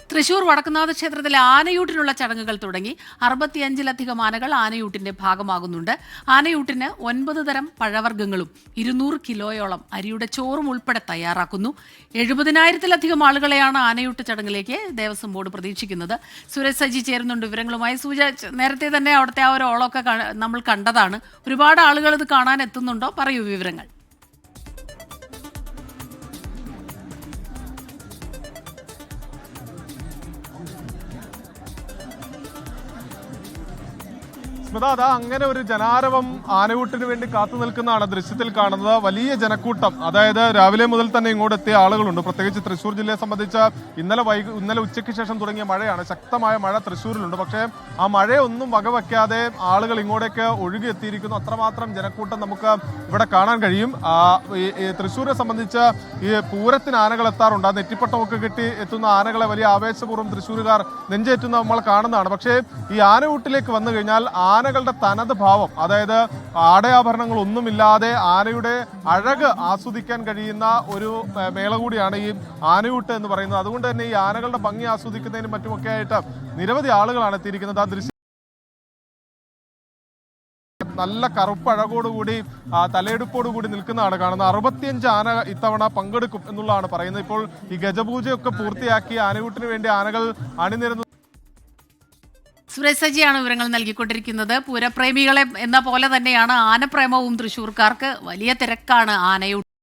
തൃശൂർ വടക്കുന്നാഥ ക്ഷേത്രത്തിലെ ആനയൂട്ടിനുള്ള ചടങ്ങുകൾ തുടങ്ങി. 65-ലധികം ആനകൾ ആനയൂട്ടിന്റെ ഭാഗമാകുന്നുണ്ട്. ആനയൂട്ടിന് 9 തരം പഴവർഗ്ഗങ്ങളും 200 കിലോയോളം അരിയുടെ ചോറും ഉൾപ്പെടെ തയ്യാറാക്കുന്നു. 70,000-ലധികം ആളുകളെയാണ് ആനയൂട്ട് ചടങ്ങിലേക്ക് ദേവസ്വം ബോർഡ് പ്രതീക്ഷിക്കുന്നത്. സുരേഷ് സജി ചേരുന്നുണ്ട് വിവരങ്ങളുമായി. സൂച, നേരത്തെ തന്നെ അവിടുത്തെ ആ ഒരു ഓളമൊക്കെ നമ്മൾ കണ്ടതാണ്. ഒരുപാട് ആളുകൾ ഇത് കാണാൻ എത്തുന്നുണ്ടോ? പറയൂ വിവരങ്ങൾ. അതാ അങ്ങനെ ഒരു ജനാരവം ആനയൂട്ടിന് വേണ്ടി കാത്തു നിൽക്കുന്നതാണ് ദൃശ്യത്തിൽ കാണുന്നത്. വലിയ ജനക്കൂട്ടം, അതായത് രാവിലെ മുതൽ തന്നെ ഇങ്ങോട്ട് എത്തിയ ആളുകളുണ്ട്. പ്രത്യേകിച്ച് തൃശ്ശൂർ ജില്ലയെ സംബന്ധിച്ച് ഇന്നലെ ഉച്ചയ്ക്ക് ശേഷം തുടങ്ങിയ മഴയാണ്. ശക്തമായ മഴ തൃശ്ശൂരിലുണ്ട്. പക്ഷേ ആ മഴയൊന്നും വകവയ്ക്കാതെ ആളുകൾ ഇങ്ങോട്ടേക്ക് ഒഴുകിയെത്തിയിരിക്കുന്നു. അത്രമാത്രം ജനക്കൂട്ടം നമുക്ക് ഇവിടെ കാണാൻ കഴിയും. തൃശ്ശൂരെ സംബന്ധിച്ച് ഈ പൂരത്തിന് ആനകൾ എത്താറുണ്ട്. ആ നെറ്റിപ്പട്ടമൊക്കെ കിട്ടി എത്തുന്ന ആനകളെ വലിയ ആവേശപൂർവ്വം തൃശ്ശൂരുകാർ നെഞ്ചേറ്റുന്ന നമ്മൾ കാണുന്നതാണ്. പക്ഷേ ഈ ആനയൂട്ടിലേക്ക് വന്നു കഴിഞ്ഞാൽ ആനകളുടെ തനത് ഭാവം, അതായത് ആടയാഭരണങ്ങളൊന്നുമില്ലാതെ ആനയുടെ അഴക് ആസ്വദിക്കാൻ കഴിയുന്ന ഒരു മേള കൂടിയാണ് ഈ ആനയൂട്ട് എന്ന് പറയുന്നത്. അതുകൊണ്ട് തന്നെ ഈ ആനകളുടെ ഭംഗി ആസ്വദിക്കുന്നതിനും മറ്റുമൊക്കെ ആയിട്ട് നിരവധി ആളുകളാണ് എത്തിയിരിക്കുന്നത്. ആ ദൃശ്യം നല്ല കറുപ്പഴകോടുകൂടി തലയെടുപ്പോടുകൂടി നിൽക്കുന്നതാണ് കാണുന്നത്. 65 ആന ഇത്തവണ പങ്കെടുക്കും എന്നുള്ളതാണ് പറയുന്നത്. ഇപ്പോൾ ഈ ഗജപൂജയൊക്കെ പൂർത്തിയാക്കി ആനയൂട്ടിന് വേണ്ടി ആനകൾ അണിനിരന്നു. സുരേഷ് സജിയാണ് വിവരങ്ങൾ നൽകിക്കൊണ്ടിരിക്കുന്നത്. പൂരപ്രേമികളെ എന്ന പോലെ തന്നെയാണ് ആനപ്രേമവും തൃശ്ശൂർക്കാർക്ക്. വലിയ തിരക്കാണ് ആനയൂട്ട്.